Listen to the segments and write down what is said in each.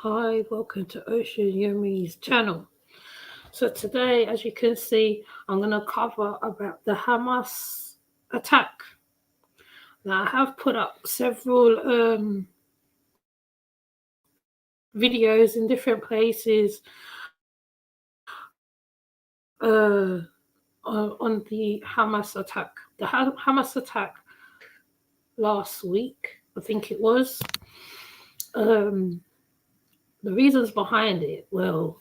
Hi, welcome to Ocean Yumi's channel. So today, as you can see, I'm going to cover about the Hamas attack. Now, I have put up several videos in different places on the Hamas attack. The Hamas attack last week, I think it was. The reasons behind it, well,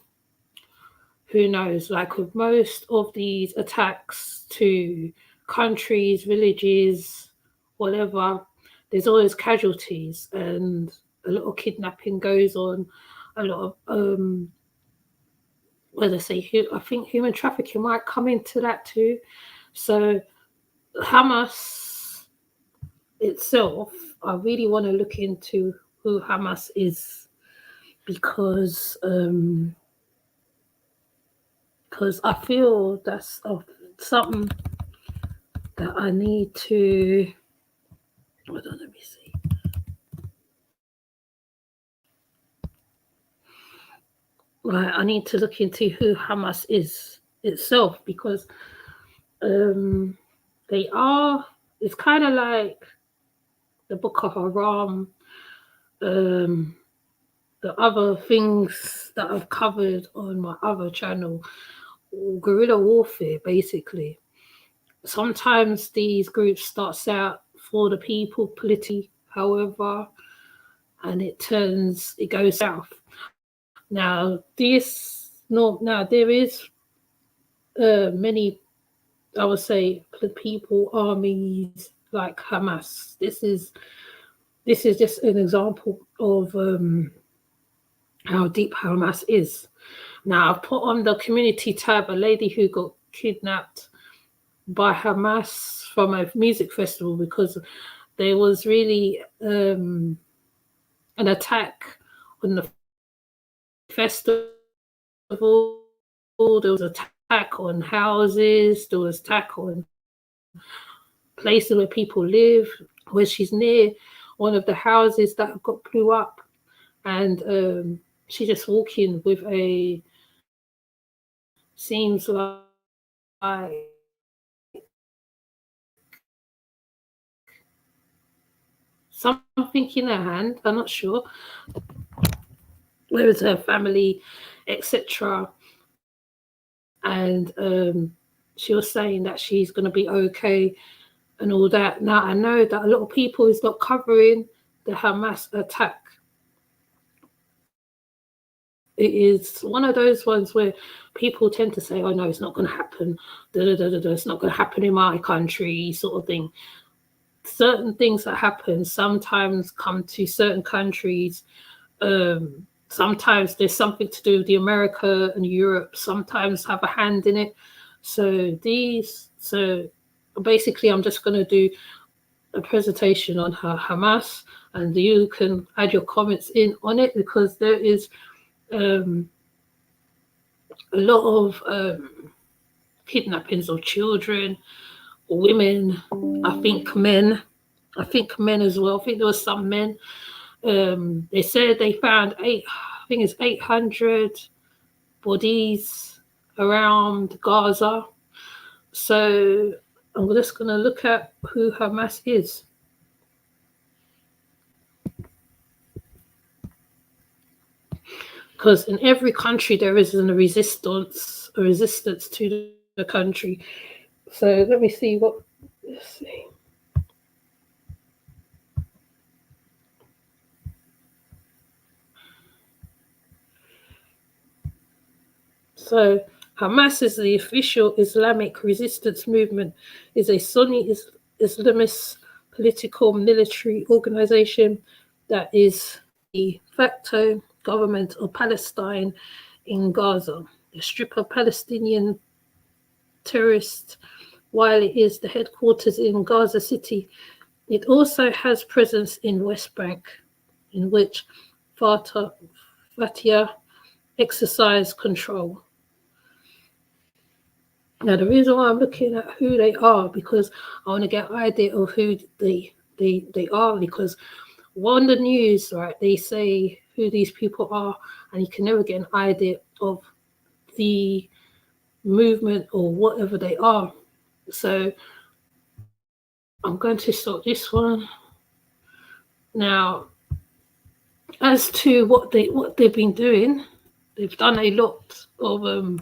who knows? Like with most of these attacks to countries, villages, whatever, there's always casualties and a lot of kidnapping goes on. A lot of whether say I think human trafficking might come into that too. So Hamas itself, I really want to look into who Hamas is because I feel that's something that I need to. Hold on, let me see. Right, I need to look into who Hamas is itself because they are. It's kind of like the Boko Haram, the other things that I've covered on my other channel, guerrilla warfare, basically. Sometimes these groups starts out for the people politically, however, and it goes south. Now there is many, I would say, people armies like Hamas. This is just an example of how deep Hamas is. Now I've put on the community tab a lady who got kidnapped by Hamas from a music festival because there was really an attack on the festival. There was an attack on houses, there was attack on places where people live, where she's near one of the houses that got blew up, and she's just walking with seems like something in her hand, I'm not sure, where is her family, etc. And she was saying that she's going to be okay and all that. Now I know that a lot of people is not covering the Hamas attack. It is one of those ones where people tend to say, oh no, it's not going to happen, it's not going to happen in my country, sort of thing. Certain things that happen sometimes come to certain countries. Sometimes there's something to do with the America and Europe, sometimes have a hand in it. So basically I'm just going to do a presentation on Hamas, and you can add your comments in on it because there is a lot of kidnappings of children, women, I think men as well. I think there was some men. They said they found 800 bodies around Gaza. So I'm just going to look at who Hamas is. Because in every country there is a resistance to the country. So let me see let's see. So Hamas is the official Islamic resistance movement, is a Sunni Islamist political military organization that is the de facto government of Palestine in Gaza, the strip of Palestinian terrorists. While it is the headquarters in Gaza City, it also has presence in West Bank, in which Fatah exercise control. Now, the reason why I'm looking at who they are, because I want to get an idea of who they are, because on the news, right, they say who these people are, and you can never get an idea of the movement or whatever they are. So I'm going to start this one now. As to what they've been doing, they've done a lot of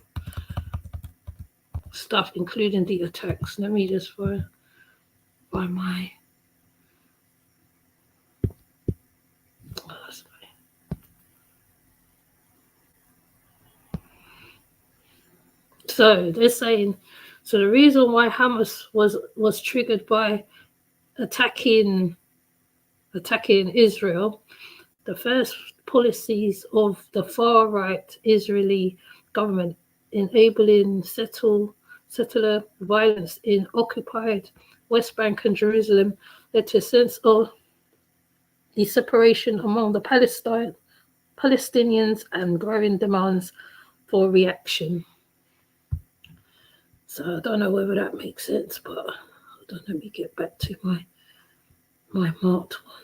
stuff, including the attacks. Let me just find my. So they're saying, so the reason why Hamas was triggered by attacking Israel, the first policies of the far right Israeli government enabling settler violence in occupied West Bank and Jerusalem led to a sense of the separation among the Palestinians and growing demands for reaction. So I don't know whether that makes sense, but hold on, let me get back to my marked one.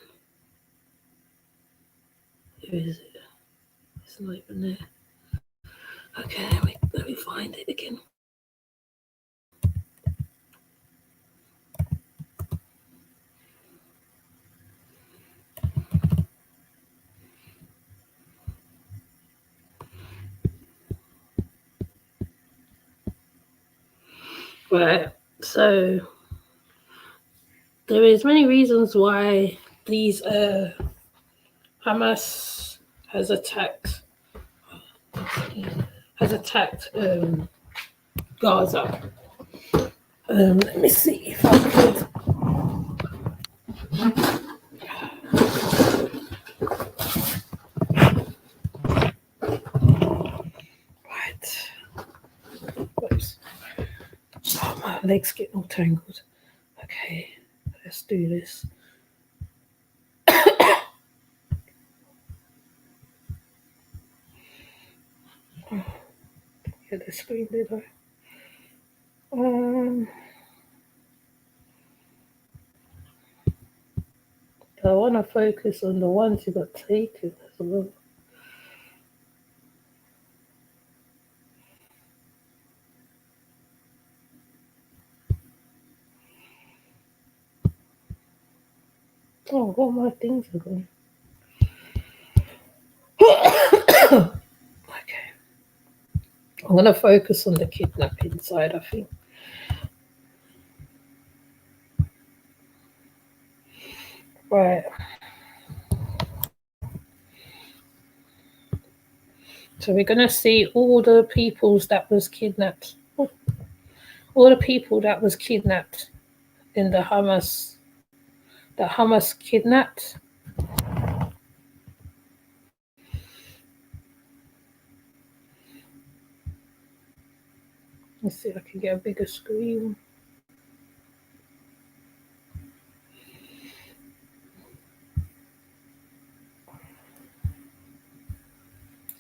Where is it? It's not even there. Okay, let me find it again. Right, so there is many reasons why these Hamas has attacked Gaza. Let me see if I could. Right. Whoops. Oh, my legs get all tangled. Okay, let's do this. Get the screen, did I? I want to focus on the ones who got taken as well. Oh, all my things are gone. Okay. I'm going to focus on the kidnapping side, I think. Right. So we're going to see all the peoples that was kidnapped. All the people that was kidnapped in the Hamas kidnapped. Let's see if I can get a bigger screen.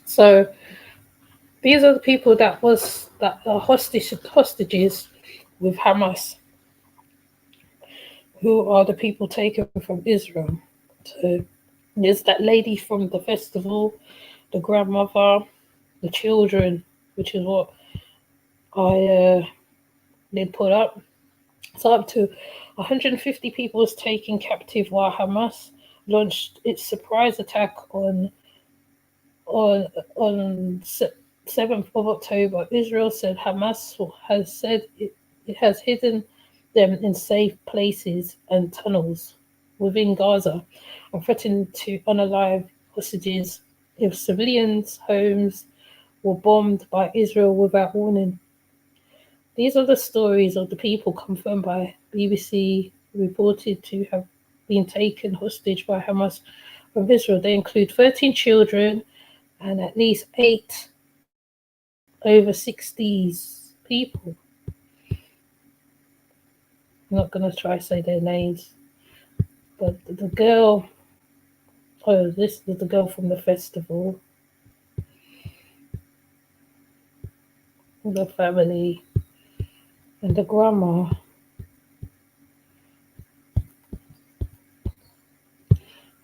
So these are the people that are hostages with Hamas, who are the people taken from Israel. So there's that lady from the festival, the grandmother, the children, which is what I did put up. So up to 150 people was taken captive while Hamas launched its surprise attack on 7th of October. Israel said Hamas has said it has hidden them in safe places and tunnels within Gaza and threatened to unalive hostages if civilians' homes were bombed by Israel without warning. These are the stories of the people confirmed by BBC reported to have been taken hostage by Hamas from Israel. They include 13 children and at least 8 over 60s people. I'm not going to try to say their names, but the girl, this is the girl from the festival, the family, and the grandma.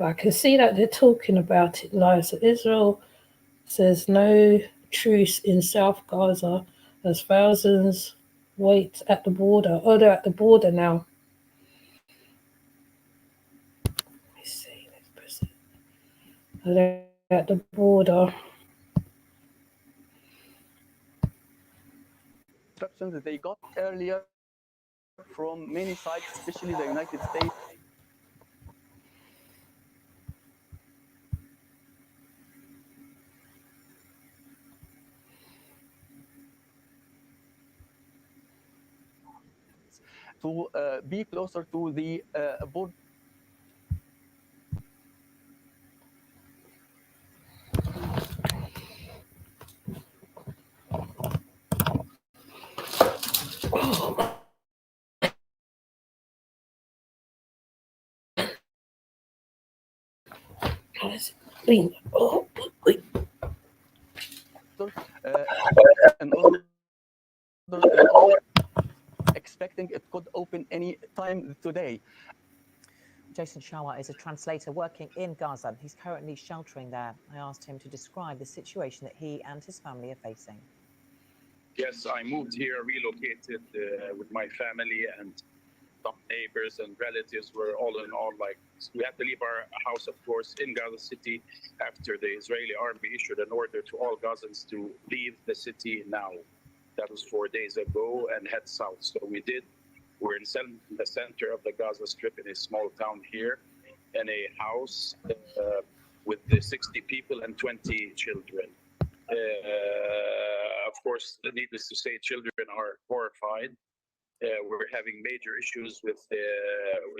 But I can see that they're talking about it live. So Israel says no truce in South Gaza as thousands wait at the border. Oh, they're at the border now. Let's see. Let's press it. Oh, they're at the border. Instructions that they got earlier from many sides, especially the United States. To be closer to the border. Oh, wait. In order expecting it could open any time today. Jason Shawat is a translator working in Gaza. He's currently sheltering there. I asked him to describe the situation that he and his family are facing. Yes, I moved here, relocated with my family, and some neighbors and relatives were all in all like, we had to leave our house, of course, in Gaza City after the Israeli army issued an order to all Gazans to leave the city now. That was 4 days ago, and head south. So we did. We're in the center of the Gaza Strip in a small town here, in a house with 60 people and 20 children. Of course, needless to say, children are horrified. We're having major issues with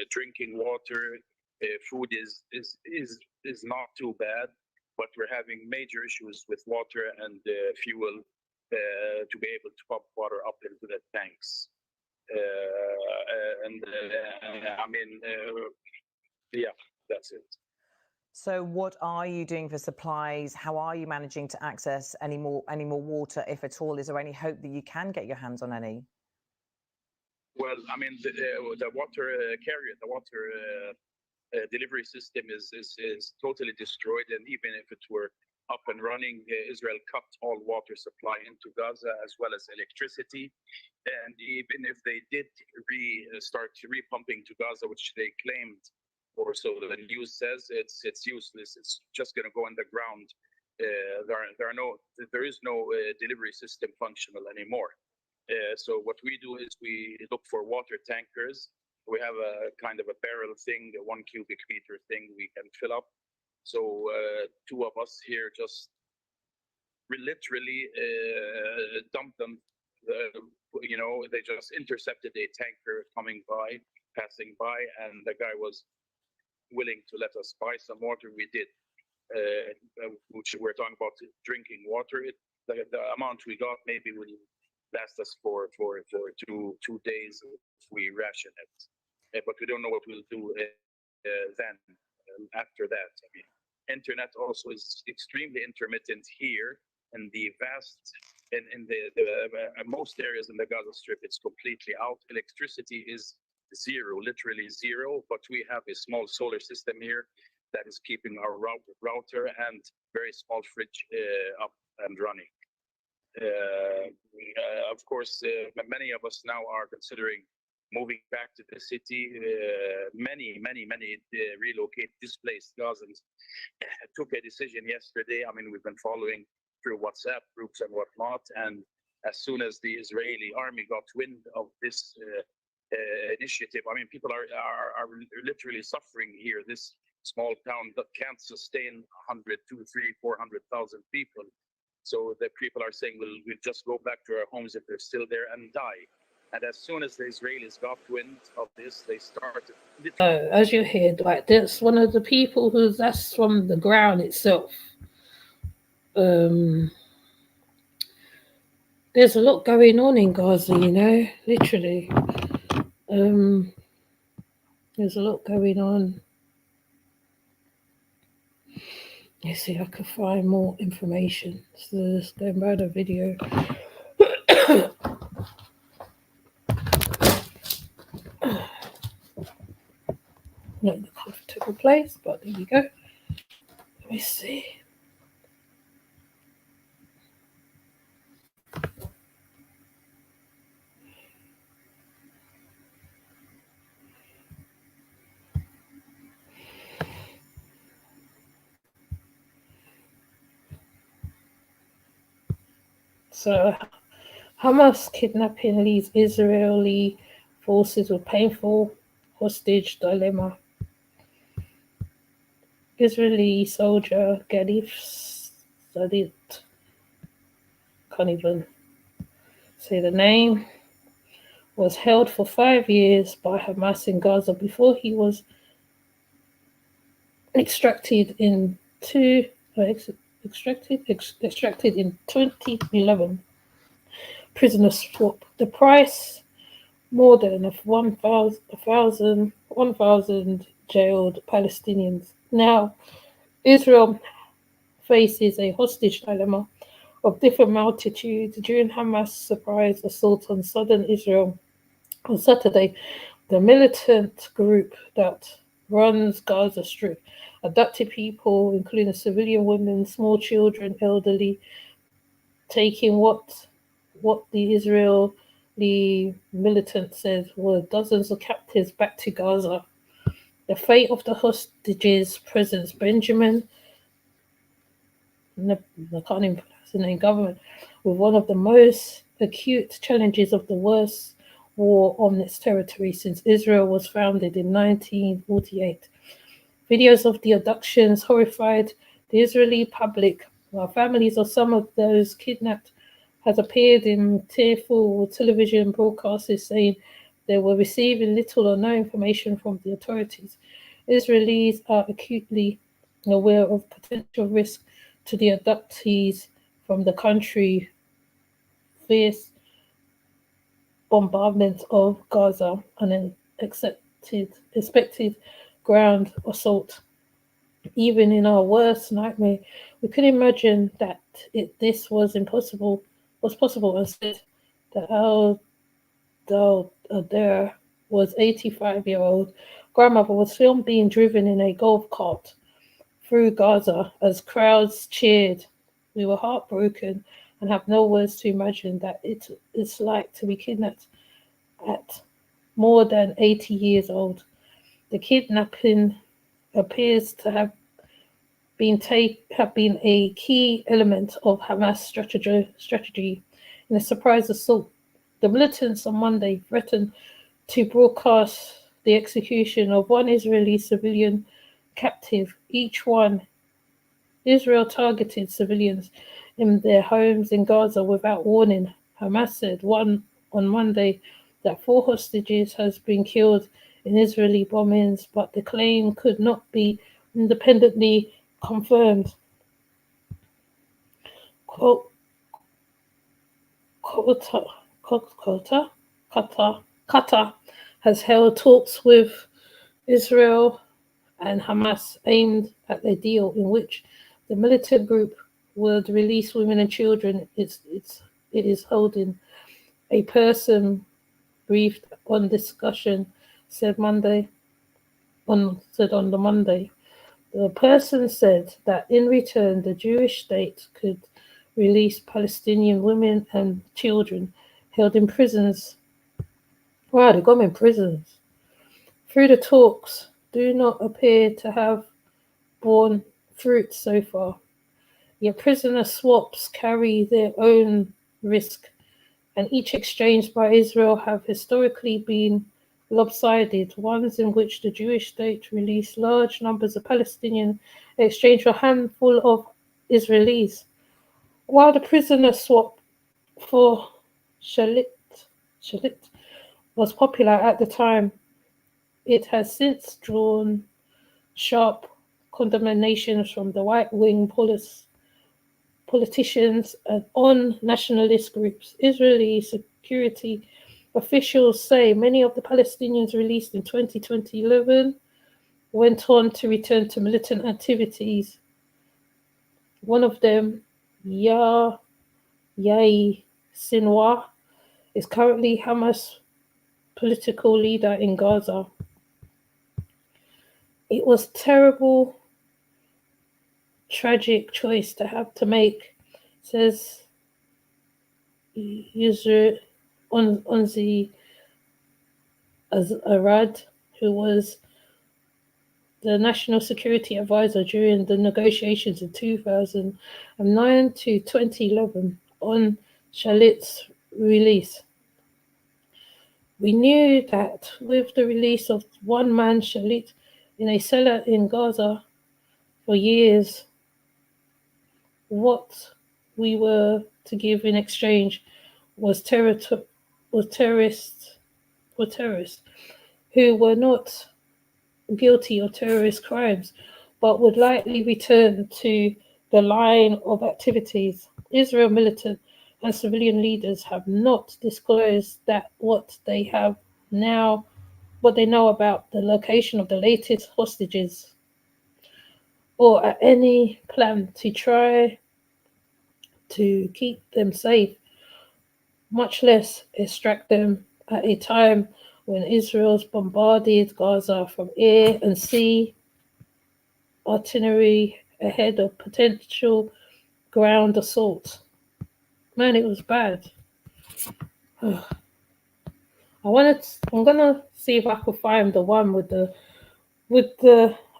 drinking water. Food is not too bad, but we're having major issues with water and fuel to be able to pump water up into the tanks. I mean, yeah, that's it. So what are you doing for supplies? How are you managing to access any more water, if at all? Is there any hope that you can get your hands on any? Well, I mean, the water carrier, the water delivery system is totally destroyed. And even if it were up and running, Israel cut all water supply into Gaza as well as electricity. And even if they did start repumping to Gaza, which they claimed, or so the news says, it's useless. It's just going to go in the ground. There is no delivery system functional anymore. So what we do is we look for water tankers. We have a kind of a barrel thing, a 1 cubic meter thing we can fill up. So two of us here just literally dumped them. They just intercepted a tanker passing by, and the guy was willing to let us buy some water. We did, which we're talking about drinking water. The amount we got maybe will last us for 2 days if we ration it. But we don't know what we'll do then after that. I mean, internet also is extremely intermittent here in the in the most areas in the Gaza Strip. It's completely out. Electricity is zero, literally zero. But we have a small solar system here that is keeping our router and very small fridge up and running. Of course, many of us now are considering moving back to the city. Many relocate displaced Gazans took a decision yesterday. I mean, we've been following through WhatsApp groups and whatnot. And as soon as the Israeli army got wind of this initiative, I mean, people are literally suffering here. This small town that can't sustain 100, 200, 300, 400,000 people. So the people are saying, we'll just go back to our homes if they're still there and die. And as soon as the Israelis got wind of this, they started. As you hear, like that's one of the people that's from the ground itself. There's a lot going on in Gaza, literally. There's a lot going on. Let's see if I can find more information. So let's go by the video. Not the comfortable place. place, but there you go. Let me see. So Hamas kidnapping leaves Israeli forces with painful hostage dilemma. Israeli soldier Gadif Sadit, can't even say the name, was held for 5 years by Hamas in Gaza before he was extracted in 2011. Prisoner swap. The price more than 1,000 jailed Palestinians. Now, Israel faces a hostage dilemma of different magnitude during Hamas' surprise assault on southern Israel on Saturday. The militant group that runs Gaza Strip abducted people, including civilian women, small children, elderly, taking what the Israeli militant says were dozens of captives back to Gaza. The fate of the hostages, President Benjamin, I can't even pronounce the name, government, with one of the most acute challenges of the worst war on its territory since Israel was founded in 1948. Videos of the abductions horrified the Israeli public, while families of some of those kidnapped has appeared in tearful television broadcasts saying they were receiving little or no information from the authorities. Israelis are acutely aware of potential risk to the abductees from the country. Fierce bombardment of Gaza and an expected ground assault. Even in our worst nightmare, we could imagine that this was possible, and said that Adair was 85-year-old grandmother was filmed being driven in a golf cart through Gaza as crowds cheered. We were heartbroken and have no words to imagine that it's like to be kidnapped at more than 80 years old. The kidnapping appears to have been a key element of Hamas strategy in a surprise assault. The militants on Monday threatened to broadcast the execution of one Israeli civilian captive. Each one, Israel targeted civilians in their homes in Gaza without warning. Hamas said on Monday that 4 hostages has been killed in Israeli bombings, but the claim could not be independently confirmed. Qatar has held talks with Israel and Hamas aimed at a deal in which the militant group would release women and children. It is holding. A person briefed on discussion said on the Monday. The person said that in return, the Jewish state could release Palestinian women and children held in prisons. Wow, they got them in prisons. Through the talks, do not appear to have borne fruit so far. Yet prisoner swaps carry their own risk, and each exchange by Israel have historically been lopsided, ones in which the Jewish state released large numbers of Palestinians in exchange for a handful of Israelis. While the prisoner swap for Shalit was popular at the time, it has since drawn sharp condemnations from the right-wing politicians and on nationalist groups. Israeli security officials say many of the Palestinians released in 2011 went on to return to militant activities. One of them, Yahya Sinwar, is currently Hamas political leader in Gaza. It was terrible, tragic choice to have to make, says user Onzi Arad, who was the National Security Advisor during the negotiations in 2009 to 2011 on Shalit's release. We knew that with the release of one man, Shalit, in a cellar in Gaza for years, what we were to give in exchange was terrorists who were not guilty of terrorist crimes, but would likely return to the line of activities. Israel militant and civilian leaders have not disclosed that what they know about the location of the latest hostages, or any plan to try to keep them safe, much less extract them at a time when Israel's bombarded Gaza from air and sea artillery ahead of potential ground assault. Man, it was bad. I'm gonna see if I could find the one with the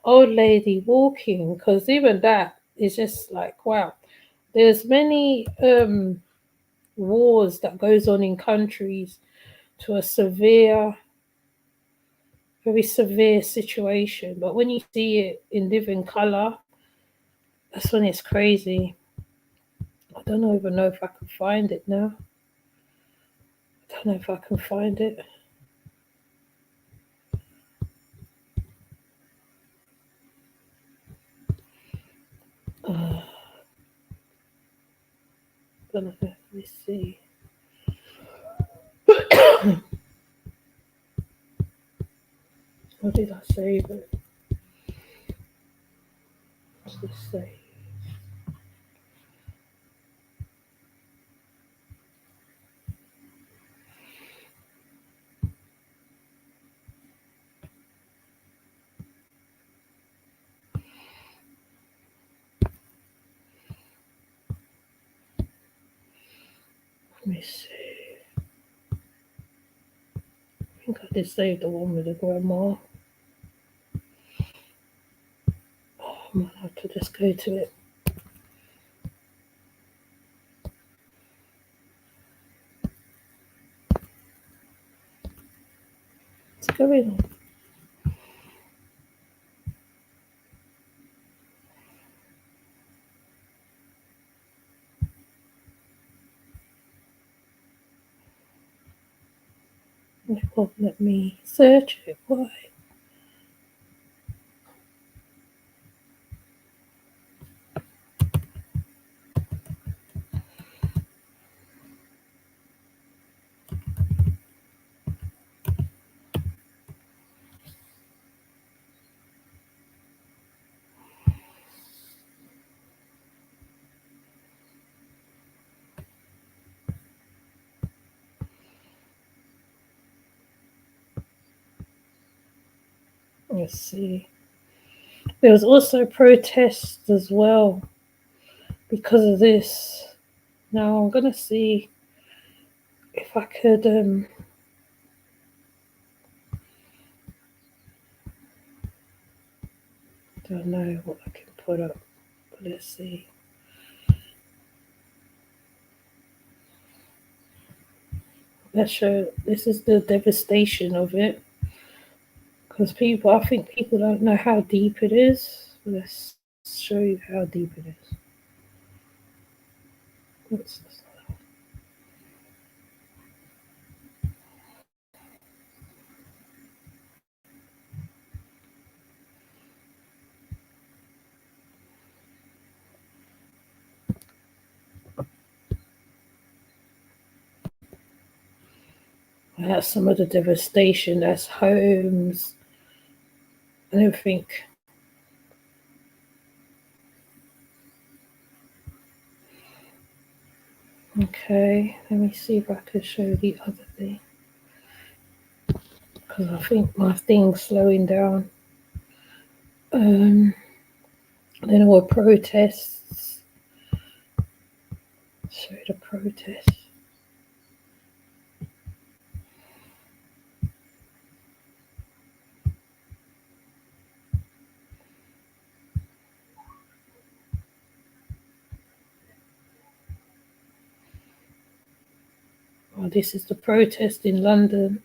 old lady walking, because even that is just like, wow. There's many wars that goes on in countries to a very severe situation, but when you see it in living color, that's when it's crazy. I don't even know if I can find it now. I don't know if I can find it. Don't know. Let me see. What did I save it? What's this say? Let me see. I think I did save the one with the grandma. Oh, I might have to just go to it. What's going on? It won't let me search it. Why? Let's see. There was also protests as well because of this. Now I'm gonna see if I could don't know what I can put up, but let's see. Let's show. This is the devastation of it, because I think people don't know how deep it is. Let's show you how deep it is. What's this? That's some of the devastation. That's homes and everything. Okay, let me see if I can show the other thing, because I think my thing's slowing down. Then there were protests. So the protests. Oh, this is the protest in London.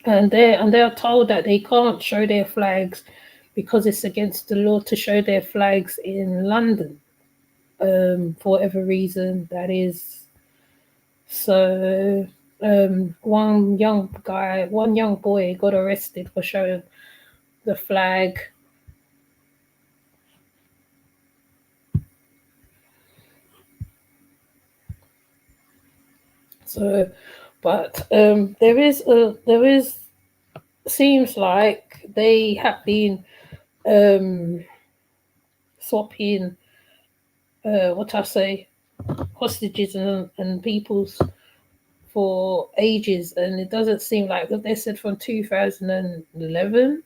And they're told that they can't show their flags because it's against the law to show their flags in London, for whatever reason that is. So one young boy got arrested for showing the flag. So, but there is seems like they have been swapping hostages and peoples for ages, and it doesn't seem like that. They said from 2011,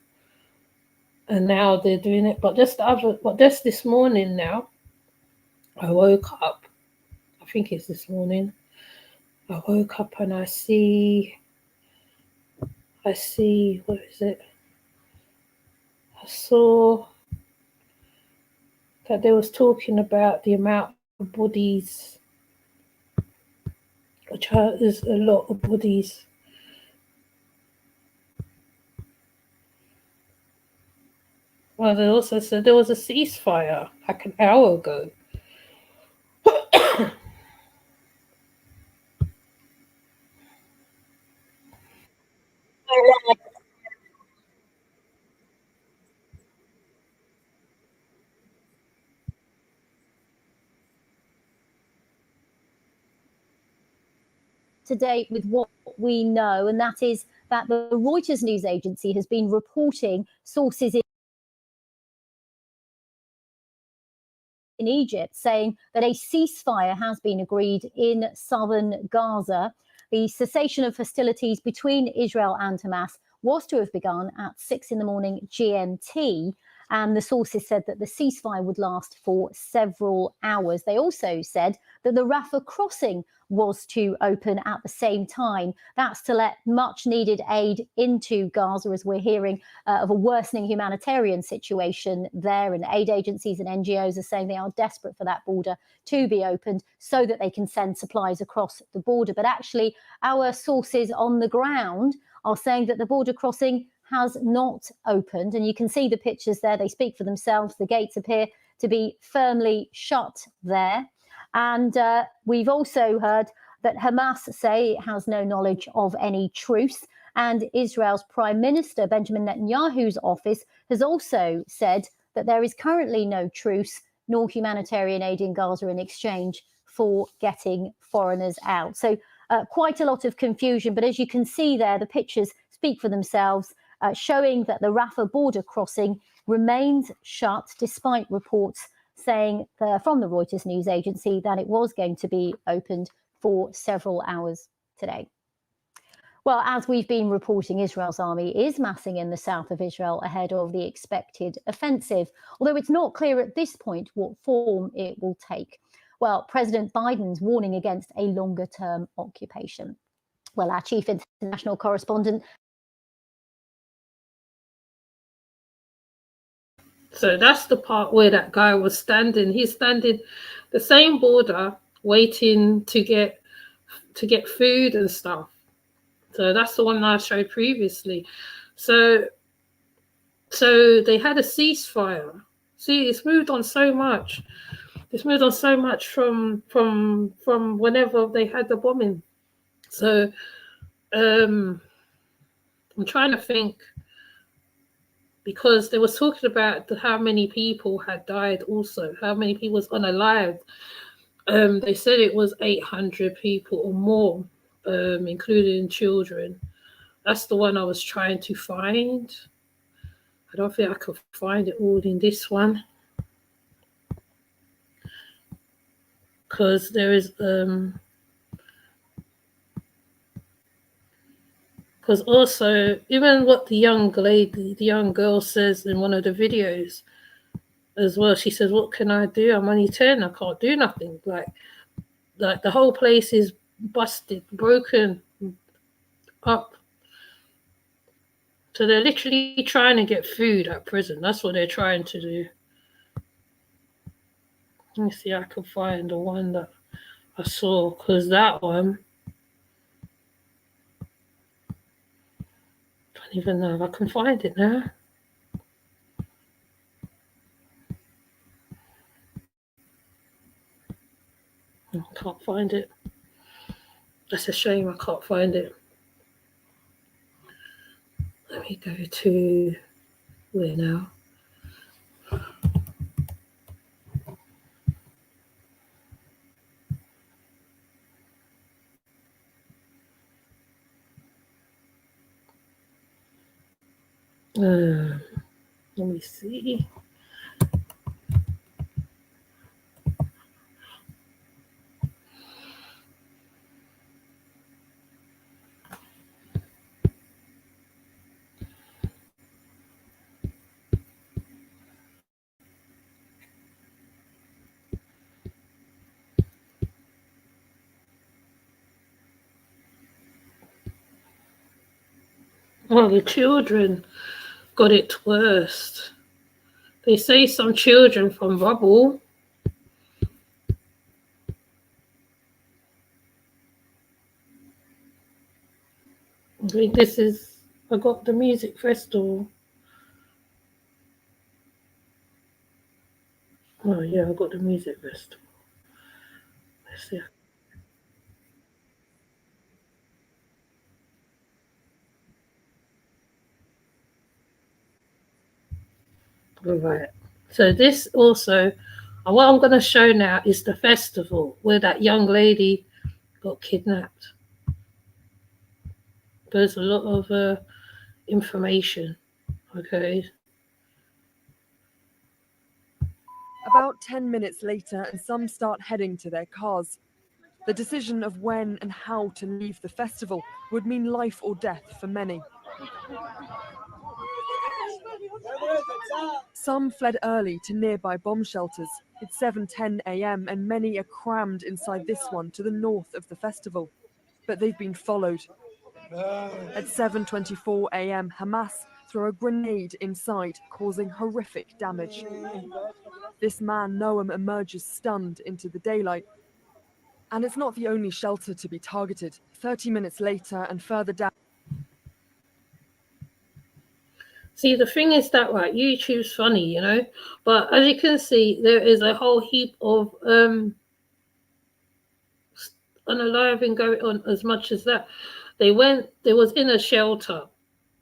and now they're doing it. But just this morning now, I woke up. I think it's this morning. I woke up and I see. What is it? I saw that they was talking about the amount of bodies, which is a lot of bodies. Well, they also said there was a ceasefire like an hour ago. Today with what we know, and that is that the Reuters news agency has been reporting sources in Egypt saying that a ceasefire has been agreed in southern Gaza. The cessation of hostilities between Israel and Hamas was to have begun at 6 in the morning GMT. And the sources said that the ceasefire would last for several hours. They also said that the Rafah crossing was to open at the same time. That's to let much needed aid into Gaza, as we're hearing of a worsening humanitarian situation there. And aid agencies and NGOs are saying they are desperate for that border to be opened so that they can send supplies across the border. But actually, our sources on the ground are saying that the border crossing has not opened. And you can see the pictures there. They speak for themselves. The gates appear to be firmly shut there. And we've also heard that Hamas say it has no knowledge of any truce. And Israel's Prime Minister, Benjamin Netanyahu's office, has also said that there is currently no truce nor humanitarian aid in Gaza in exchange for getting foreigners out. So quite a lot of confusion. But as you can see there, the pictures speak for themselves, showing that the Rafah border crossing remains shut despite reports saying from the Reuters news agency that it was going to be opened for several hours today. Well, as we've been reporting, Israel's army is massing in the south of Israel ahead of the expected offensive, although it's not clear at this point what form it will take. Well, President Biden's warning against a longer-term occupation. Well, our chief international correspondent. So that's the part where that guy was standing. He's standing the same border, waiting to get food and stuff. So that's the one I showed previously. So they had a ceasefire. See, it's moved on so much. It's moved on so much from whenever they had the bombing. So I'm trying to think, because they were talking about how many people had died also, how many people was unalived. They said it was 800 people or more, including children. That's the one I was trying to find. I don't think I could find it all in this one. Because there is Because also, even what the young girl says in one of the videos as well, she says, "What can I do? I'm only 10. I can't do nothing." Like the whole place is busted, broken up. So they're literally trying to get food at prison. That's what they're trying to do. Let me see, I can find the one that I saw, because that one, I don't even know if I can find it now. I can't find it. That's a shame, I can't find it. Let me go to where now? Let me see. Well, the children got it worst. They say some children from rubble. I think this is, I got the music festival. Oh yeah, I got the music festival. Let's see. All right. So this also, and what I'm going to show now is the festival where that young lady got kidnapped. There's a lot of information. Okay. About 10 minutes later, and some start heading to their cars. The decision of when and how to leave the festival would mean life or death for many. Some fled early to nearby bomb shelters. It's 7:10 a.m. and many are crammed inside this one to the north of the festival. But they've been followed. At 7:24 a.m., Hamas throw a grenade inside, causing horrific damage. This man, Noam, emerges stunned into the daylight. And it's not the only shelter to be targeted. 30 minutes later and further down. See, the thing is that, right, YouTube's funny, you know, but as you can see, there is a whole heap of unaliving going on as much as that. They was in a shelter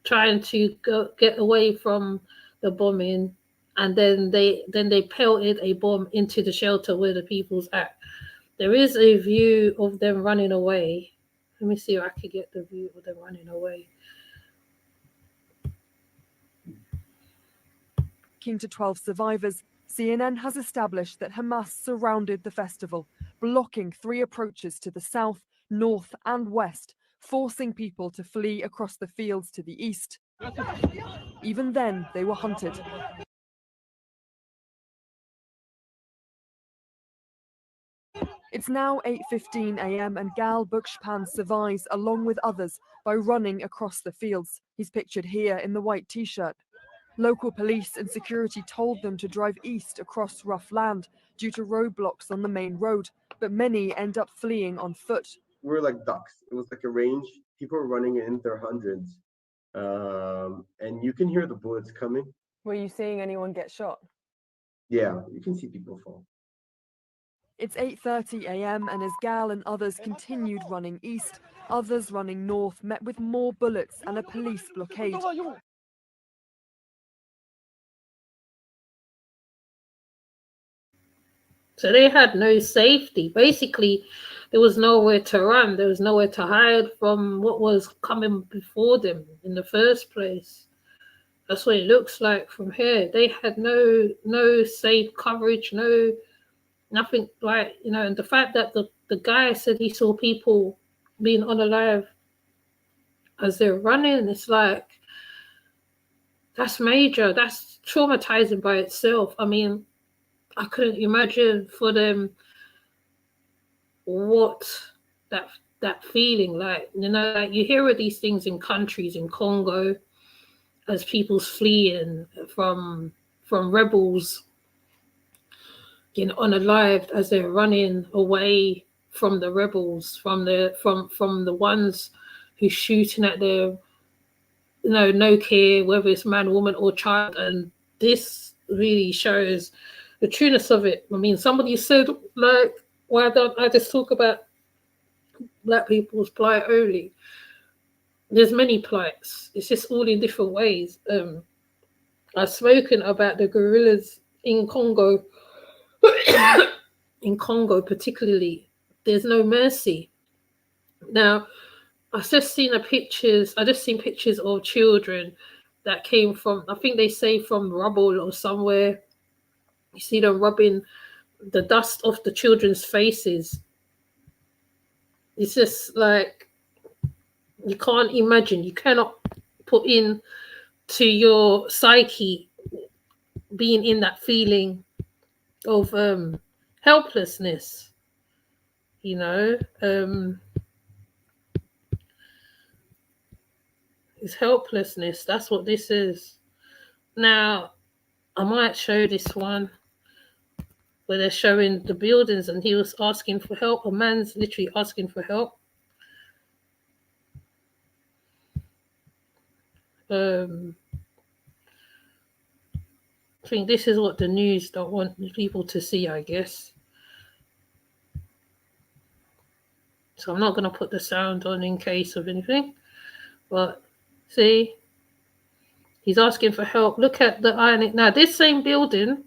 trying to get away from the bombing, and then they pelted a bomb into the shelter where the people's at. There is a view of them running away. Let me see if I can get the view of them running away. To 12 survivors, CNN has established that Hamas surrounded the festival, blocking 3 approaches to the south, north, and west, forcing people to flee across the fields to the east. Even then, they were hunted. It's now 8:15 a.m. and Gal Buchspan survives along with others by running across the fields. He's pictured here in the white t-shirt. Local police and security told them to drive east across rough land due to roadblocks on the main road, but many end up fleeing on foot. We're like ducks. It was like a range. People were running in their hundreds. And you can hear the bullets coming. Were you seeing anyone get shot? Yeah, you can see people fall. It's 8:30 a.m. and as Gal and others continued running east, others running north met with more bullets and a police blockade. So they had no safety. Basically, there was nowhere to run. There was nowhere to hide from what was coming before them in the first place. That's what it looks like from here. They had no safe coverage, nothing, like, you know, and the fact that the guy said he saw people being unalive as they're running. It's like, that's major. That's traumatizing by itself. I mean, I couldn't imagine for them what that feeling like. You know, like you hear of these things in countries in Congo as people's fleeing from rebels, unalived as they're running away from the rebels, from the ones who's shooting at their, no care whether it's man, woman, or child. And this really shows the trueness of it. I mean, somebody said, like, why don't I just talk about Black people's plight only? There's many plights. It's just all in different ways. I've spoken about the guerrillas in Congo. In Congo particularly, there's no mercy. Now, I just seen pictures of children that came from, I think they say from rubble or somewhere. You see them rubbing the dust off the children's faces. It's just like, you can't imagine, you cannot put in to your psyche being in that feeling of helplessness, it's helplessness. That's what this is. Now, I might show this one where they're showing the buildings and he was asking for help. A man's literally asking for help. I think this is what the news don't want people to see, I guess. So I'm not going to put the sound on in case of anything. But see, he's asking for help. Look at the irony. Now, this same building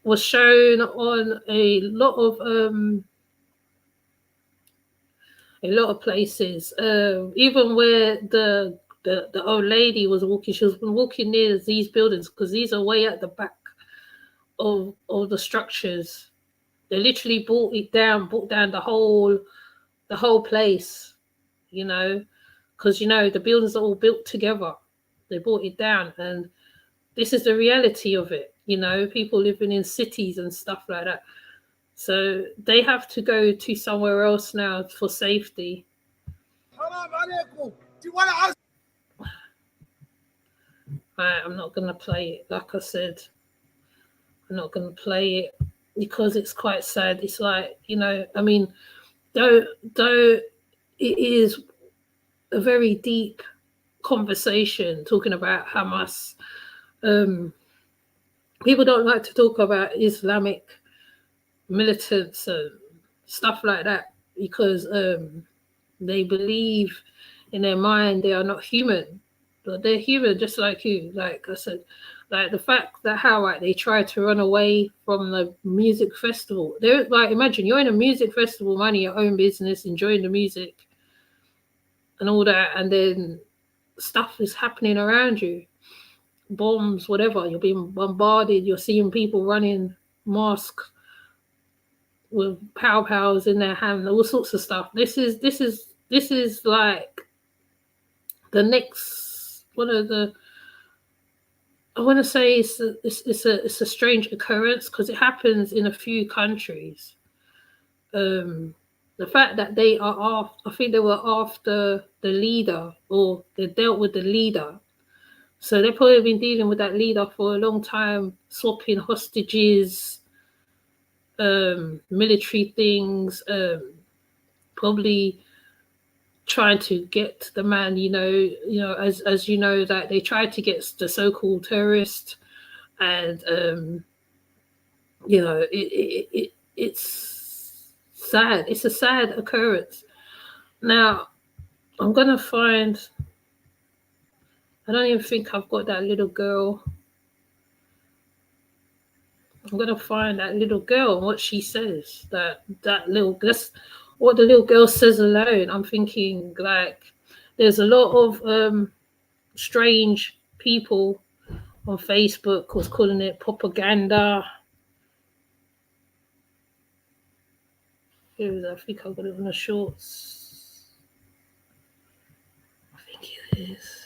was shown on a lot of places. Even where the old lady was walking, she was walking near these buildings because these are way at the back of the structures. They literally brought down the whole place, because the buildings are all built together. They brought it down, and this is the reality of it. People living in cities and stuff like that. So they have to go to somewhere else now for safety. I'm not going to play it. Like I said, I'm not going to play it because it's quite sad. It's like, I mean, though it is a very deep conversation talking about Hamas. People don't like to talk about Islamic militants and stuff like that because they believe in their mind they are not human, but they're human just like you. Like I said, like the fact that how they try to run away from the music festival. They're like, imagine you're in a music festival, minding your own business, enjoying the music and all that, and then stuff is happening around you, bombs, whatever. You're being bombarded. You're seeing people running masked with pow-pows in their hand, all sorts of stuff. This is like the next one of the. I want to say it's a strange occurrence because it happens in a few countries. The fact that they are off, I think they were after the leader, or they dealt with the leader. So they've probably been dealing with that leader for a long time, swapping hostages, military things, probably trying to get the man, as you know, that they tried to get the so-called terrorist, and it's sad. It's a sad occurrence. Now, I'm gonna find. I don't even think I've got that little girl. I'm gonna find that little girl and what she says. That's what the little girl says alone. I'm thinking like there's a lot of strange people on Facebook was calling it propaganda. I think I've got it on the shorts. I think this.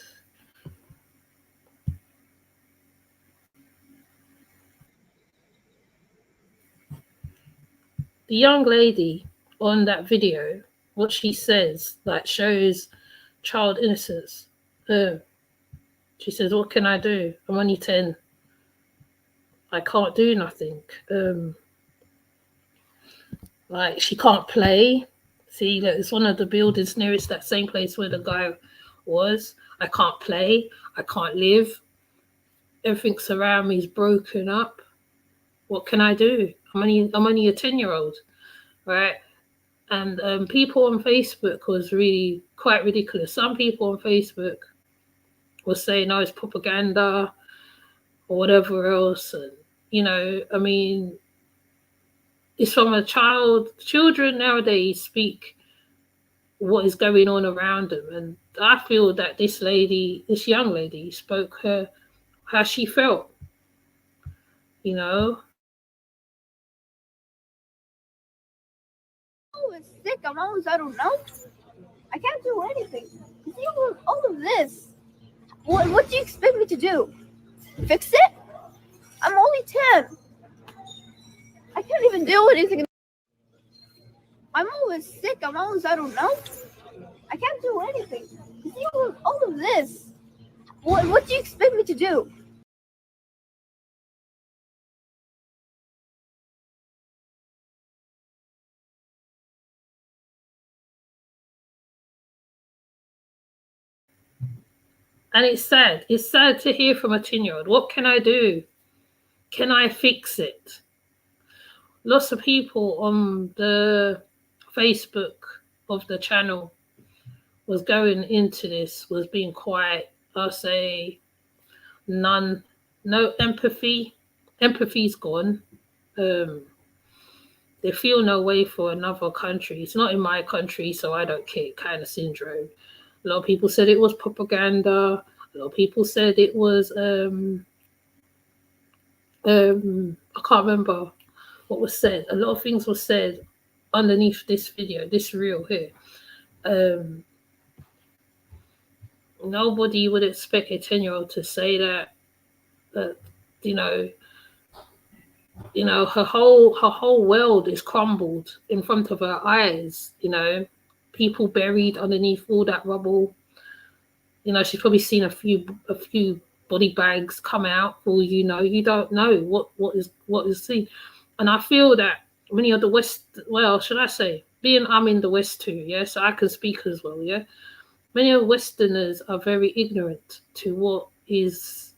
The young lady on that video, what she says, like, shows child innocence. She says, "What can I do? I'm only 10. I can't do nothing." Like, she can't play. See, look, it's one of the buildings nearest that same place where the guy was. I can't play. I can't live. Everything around me is broken up. What can I do? I'm only a 10-year-old, right? And people on Facebook was really quite ridiculous. Some people on Facebook were saying, "No, it's propaganda," or whatever else. And, you know, I mean, it's from a child. Children nowadays speak what is going on around them. And I feel that this young lady spoke how she felt, you know. I was sick. I don't know. I can't do anything. See all of this. What do you expect me to do? Fix it? I'm only 10. I can't even do anything. I'm always sick. I don't know. I can't do anything. See all of this. What do you expect me to do? And it's sad. It's sad to hear from a 10-year-old. What can I do? Can I fix it? Lots of people on the Facebook of the channel was going into this, was being quite, I'll say, no empathy. Empathy's gone. They feel no way for another country. It's not in my country, so I don't care kind of syndrome. A lot of people said it was propaganda. A lot of people said it was I can't remember what was said. A lot of things were said underneath this video, this reel here. Nobody would expect a 10-year-old to say that you know, her whole world is crumbled in front of her eyes, you know, people buried underneath all that rubble. You know, she's probably seen a few body bags come out, or, you know, you don't know what is seen. And I feel that many of the West, well, should I say, being I'm in the West too, yeah, so I can speak as well, yeah. Many of Westerners are very ignorant to what is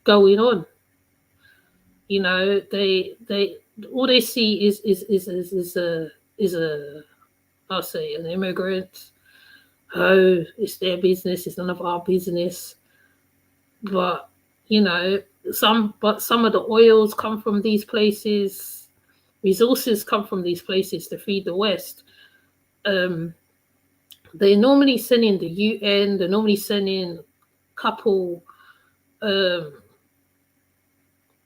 going on. You know, they all they see is a I'll say an immigrant. Oh, it's their business. It's none of our business. But, you know, some of the oils come from these places. Resources come from these places to feed the West. They normally send in the UN. They normally send in a couple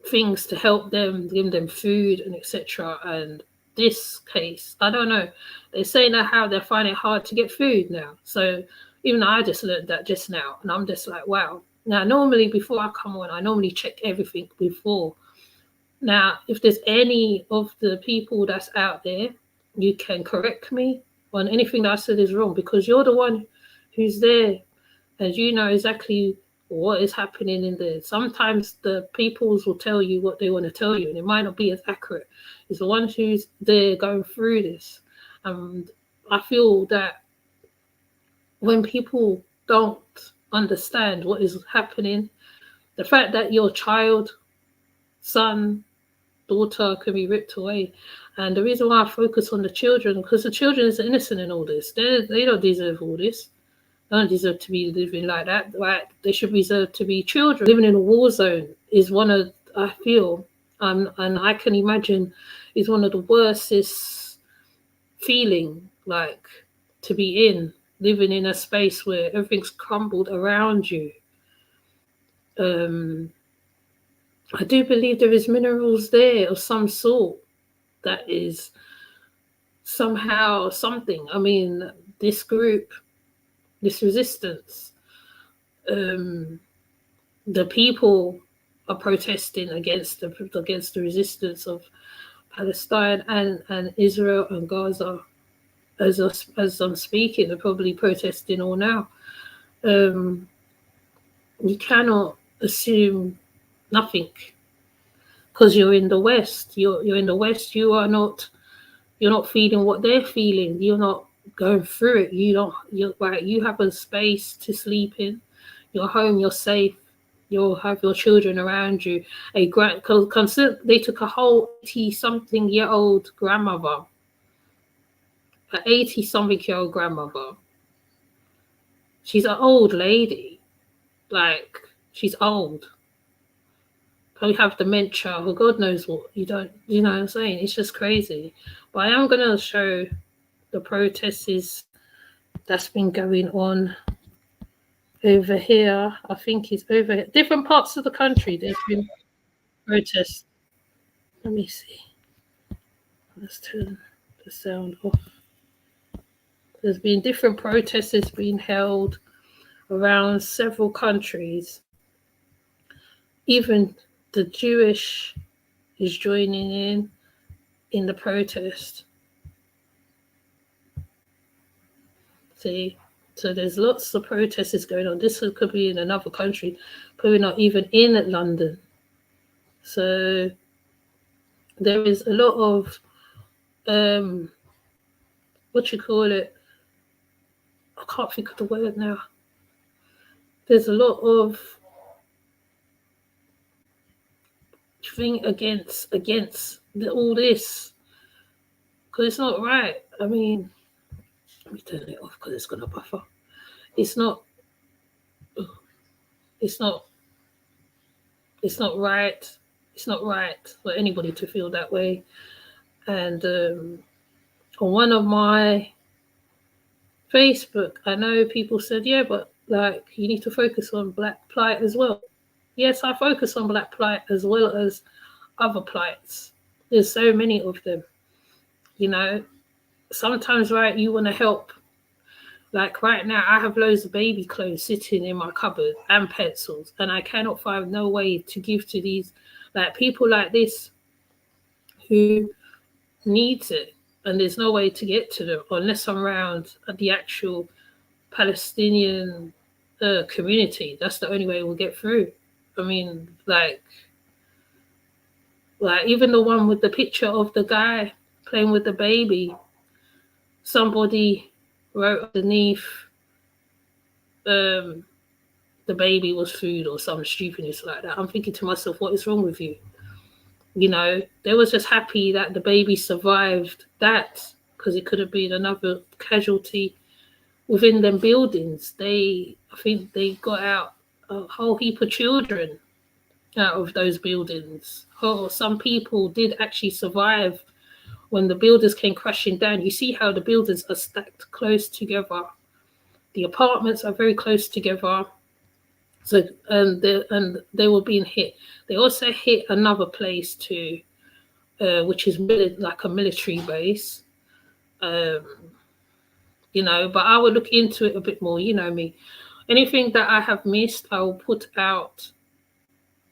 things to help them, give them food and etc. And this case, I don't know. They're saying that how they find it hard to get food now. So even I just learned that just now, and I'm just like, wow. Now, normally before I come on, I normally check everything before. Now, if there's any of the people that's out there, you can correct me on anything that I said is wrong, because you're the one who's there and you know exactly what is happening in there. Sometimes the peoples will tell you what they want to tell you, and it might not be as accurate. It's the one who's there going through this. And I feel that when people don't understand what is happening, the fact that your child, son, daughter can be ripped away. And the reason why I focus on the children, because the children is innocent in all this. They don't deserve all this. They don't deserve to be living like that. Right? They should deserve to be children. Living in a war zone is one of, I feel, and I can imagine, is one of the worstest feeling, like, to be in, living in a space where everything's crumbled around you. I do believe there is minerals there of some sort that is somehow something. I mean, this group, this resistance, the people are protesting against the resistance of Palestine and Israel and Gaza. As I'm speaking, they're probably protesting all now. You cannot assume nothing because you're in the West. You're in the West. You're not feeling what they're feeling. You're not going through it. You have a space to sleep in. You're home. You're safe. You'll have your children around you. They took a whole 80-something-year-old grandmother, an 80-something-year-old grandmother. She's an old lady, like she's old. Probably have dementia or God knows what. You know what I'm saying? It's just crazy. But I am gonna show the protests that's been going on over here. I think it's over different parts of the country. There's been protests. Let me see. Let's turn the sound off. There's been different protests being held around several countries. Even the Jewish is joining in the protest. See, so there's lots of protests going on. This could be in another country, probably not even in London. So there is a lot of what you call it? I can't think of the word now. There's a lot of thing against all this because it's not right. I mean, let me turn it off because it's gonna buffer. It's not right. It's not right for anybody to feel that way. And on one of my Facebook, I know people said, yeah, but like you need to focus on Black plight as well. Yes, I focus on Black plight as well as other plights. There's so many of them. You know, sometimes, right, you want to help. Like right now, I have loads of baby clothes sitting in my cupboard and pencils, and I cannot find no way to give to these, like people like this who needs it, and there's no way to get to them unless I'm around the actual Palestinian community. That's the only way we'll get through. I mean, like even the one with the picture of the guy playing with the baby, somebody wrote underneath, the baby was food or some stupidness like that. I'm thinking to myself, what is wrong with you? You know, they was just happy that the baby survived that because it could have been another casualty within them buildings. I think they got out a whole heap of children out of those buildings. Oh, some people did actually survive when the buildings came crashing down. You see how the buildings are stacked close together. The apartments are very close together. So and they were being hit. They also hit another place too, which is like a military base. You know, but I will look into it a bit more. You know me. Anything that I have missed, I will put out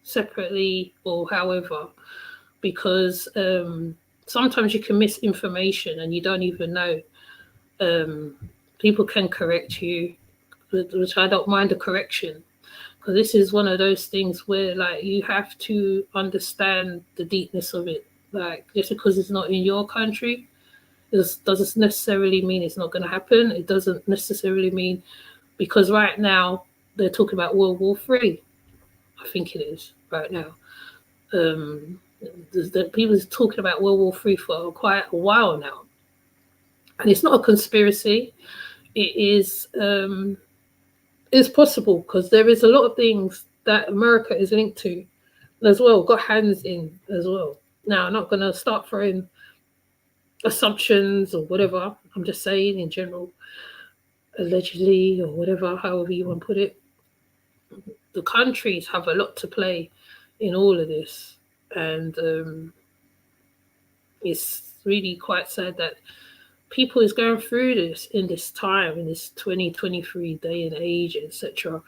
separately or however, because sometimes you can miss information and you don't even know. People can correct you, which I don't mind the correction, because this is one of those things where like you have to understand the deepness of it. Like just because it's not in your country, doesn't necessarily mean it's not going to happen. It doesn't necessarily mean, because right now they're talking about World War III. I think it is right now. The people are talking about World War III for quite a while now, and it's not a conspiracy. It is it's possible because there is a lot of things that America is linked to as well, got hands in as well. Now, I'm not going to start throwing assumptions or whatever. I'm just saying in general, allegedly or whatever, however you want to put it. The countries have a lot to play in all of this, and it's really quite sad that people is going through this in this time, in this 2023 day and age, etc.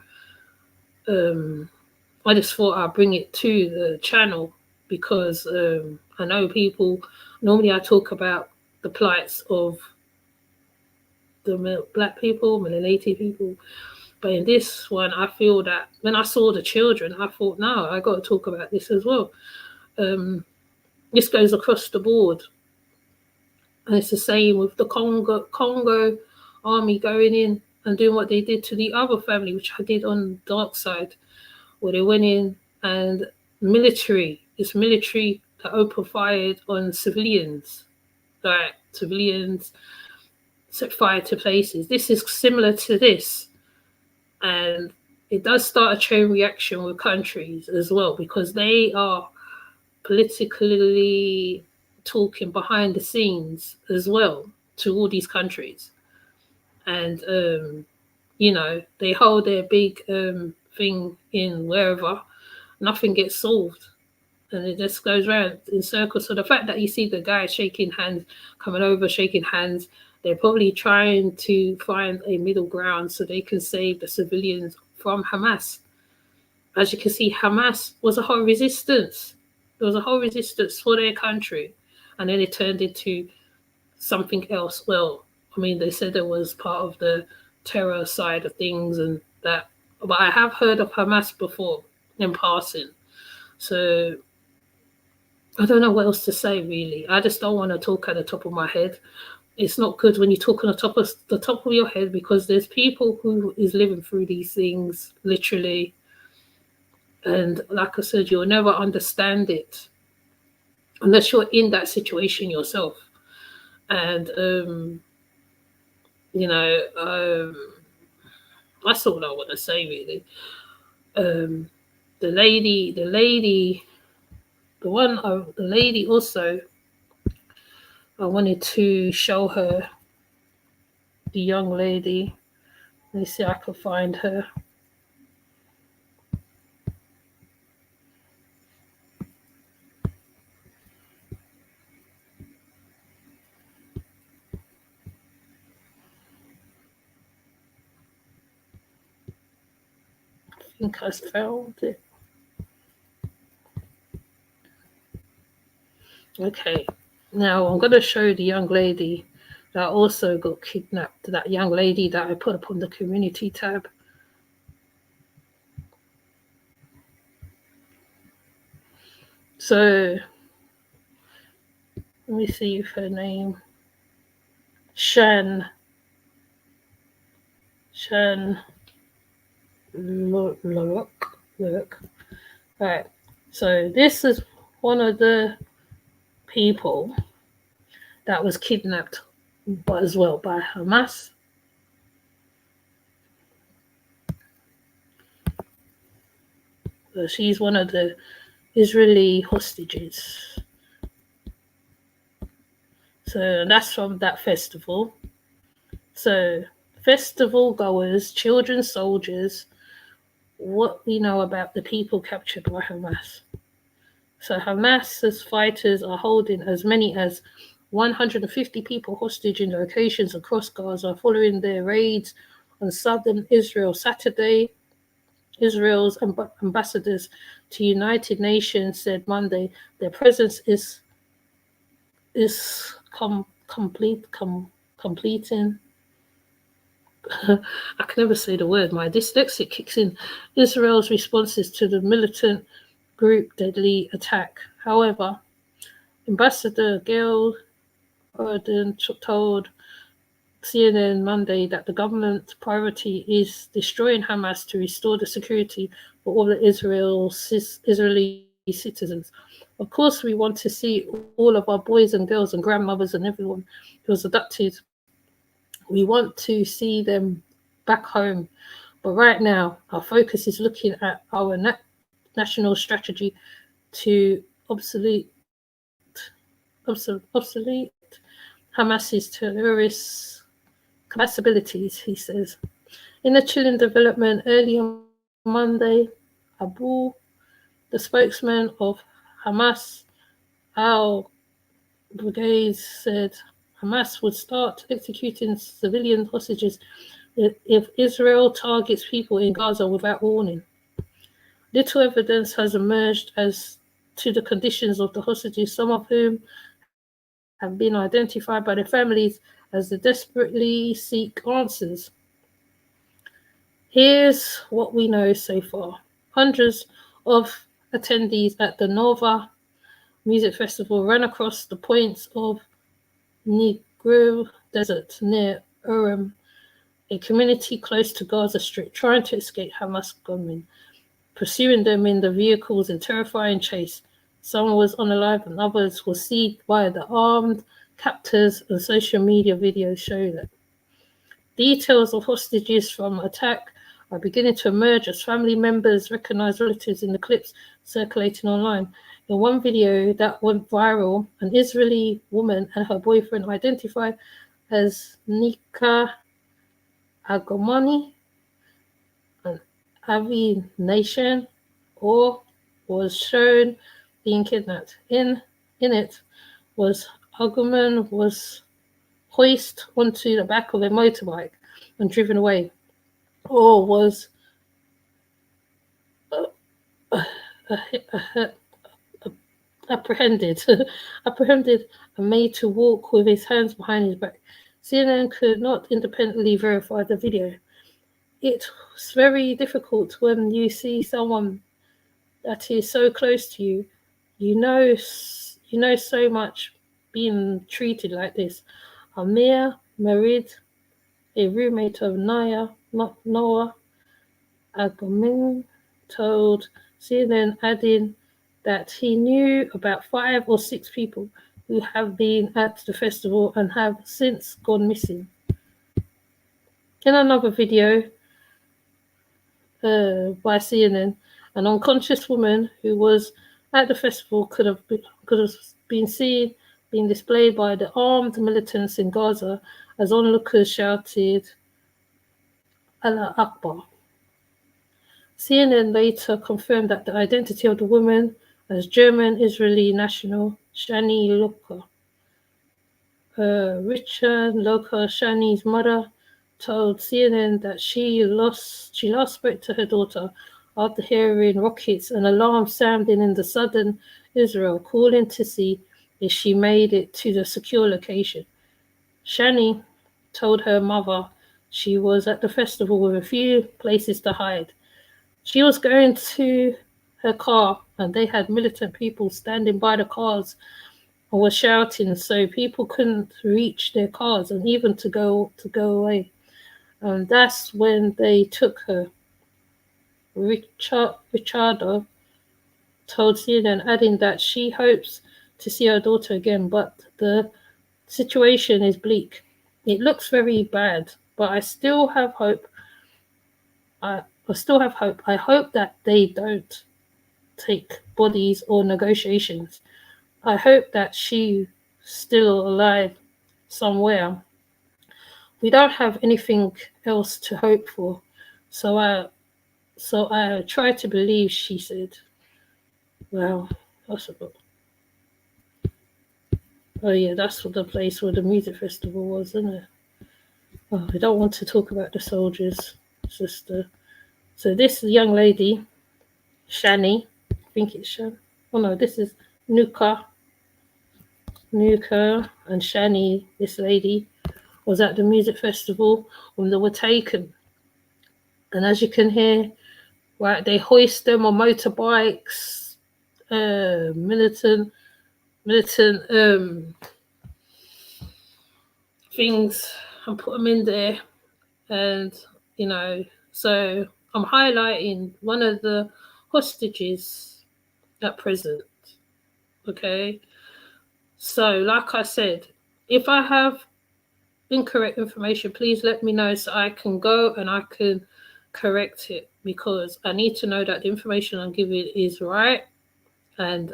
I just thought I'd bring it to the channel because I know people, normally I talk about the plights of the black people, melanated people, but in this one I feel that when I saw the children, I thought, no, I got to talk about this as well. This goes across the board, and it's the same with the Congo army going in and doing what they did to the other family, which I did on the dark side, where they went in and this military that opened fired on civilians, like civilians set fire to places. This is similar to this, and it does start a chain reaction with countries as well, because they are politically talking behind the scenes as well to all these countries, and they hold their big thing in wherever, nothing gets solved, and it just goes around in circles. So the fact that you see the guys shaking hands, coming over, shaking hands, they're probably trying to find a middle ground so they can save the civilians from Hamas. As you can see, Hamas was a whole resistance. There was a whole resistance for their country, and then it turned into something else. Well, I mean, they said it was part of the terror side of things and that, but I have heard of Hamas before in passing. So I don't know what else to say, really. I just don't want to talk at the top of my head. It's not good when you talk on the top of your head, because there's people who is living through these things literally, and like I said, you'll never understand it unless you're in that situation yourself. And that's all I want to say, really. The lady also, I wanted to show her, the young lady. Let me see if I can find her. I think I found it. Okay, now I'm going to show the young lady that also got kidnapped, that young lady that I put up on the community tab. So let me see if her name, Shan Look. Right. So this is one of the people that was kidnapped, but as well by Hamas. So she's one of the Israeli hostages. So that's from that festival. So festival goers, children soldiers, what we know about the people captured by Hamas. So Hamas's fighters are holding as many as 150 people hostage in locations across Gaza following their raids on southern Israel Saturday. Israel's ambassadors to United Nations said Monday their presence is completing. I can never say the word. My dyslexic kicks in. Israel's responses to the militant group deadly attack. However, Ambassador Gail Erden told CNN Monday that the government's priority is destroying Hamas to restore the security for all the Israeli citizens. Of course, we want to see all of our boys and girls and grandmothers and everyone who was abducted. We want to see them back home. But right now, our focus is looking at our national strategy to obsolete Hamas's terrorist capabilities, he says. In a chilling development early on Monday, Abu, the spokesman of Hamas, al-Brigade, said Hamas would start executing civilian hostages if Israel targets people in Gaza without warning. Little evidence has emerged as to the conditions of the hostages, some of whom have been identified by their families as they desperately seek answers. Here's what we know so far. Hundreds of attendees at the Nova Music Festival ran across the points of Negev Desert near Urim, a community close to Gaza Strip, trying to escape Hamas gunmen, pursuing them in the vehicles in terrifying chase. Some was unalive and others were seized by the armed captors, and social media videos show that. Details of hostages from attack are beginning to emerge as family members recognize relatives in the clips circulating online. In one video that went viral, an Israeli woman and her boyfriend, identified as Nika Agomani and Avi Nation, or was shown being kidnapped. In it was Agumon was hoisted onto the back of a motorbike and driven away, or was apprehended and made to walk with his hands behind his back. CNN could not independently verify the video. It was very difficult when you see someone that is so close to you. You know so much being treated like this. Amir Marid, a roommate of Noah Agoming, told CNN, adding that he knew about 5 or 6 people who have been at the festival and have since gone missing. In another video by CNN, an unconscious woman who was at the festival could have been seen being displayed by the armed militants in Gaza as onlookers shouted, Allah Akbar. CNN later confirmed that the identity of the woman as German-Israeli national Shani Loka. Richard Loka, Shani's mother, told CNN that she last spoke to her daughter after hearing rockets and alarms sounding in the southern Israel, calling to see if she made it to the secure location. Shani told her mother she was at the festival with a few places to hide. She was going to her car and they had militant people standing by the cars and were shouting so people couldn't reach their cars and even to go away. And that's when they took her. Richardo told CNN, adding that she hopes to see her daughter again, but the situation is bleak. It looks very bad, but I still have hope. I hope that they don't take bodies or negotiations. I hope that she's still alive somewhere. We don't have anything else to hope for. So I try to believe, she said. Well, that's about. Oh yeah, that's the place where the music festival was, isn't it? Oh, I don't want to talk about the soldiers, sister. So this young lady, Shani, I think it's Shan. Oh no, this is Nuka and Shani, this lady, was at the music festival when they were taken. And as you can hear, right, they hoist them on motorbikes, militant things, and put them in there. And, so I'm highlighting one of the hostages at present. Okay. So, like I said, if I have incorrect information, please let me know so I can go and I can correct it, because I need to know that the information I'm giving is right. And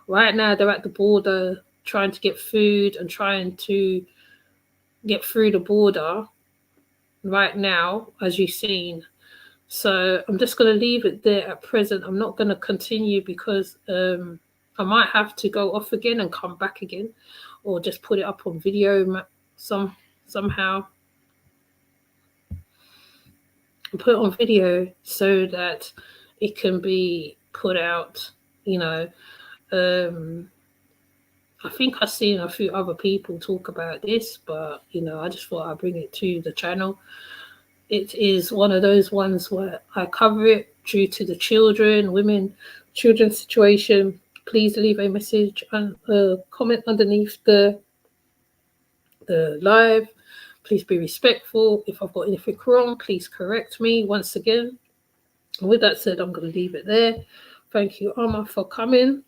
right now they're at the border trying to get food and trying to get through the border right now, as you've seen. So I'm just going to leave it there at present. I'm not going to continue because I might have to go off again and come back again, or just put it up on video somehow. Put it on video so that it can be put out, you know. I think I've seen a few other people talk about this, but you know, I just thought I'd bring it to the channel. It is one of those ones where I cover it due to the children's situation. Please leave a message and comment underneath the live. Please be respectful. If I've got anything wrong, please correct me once again. And with that said, I'm going to leave it there. Thank you, Amma, for coming.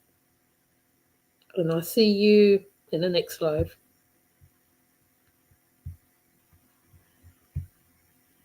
And I'll see you in the next live.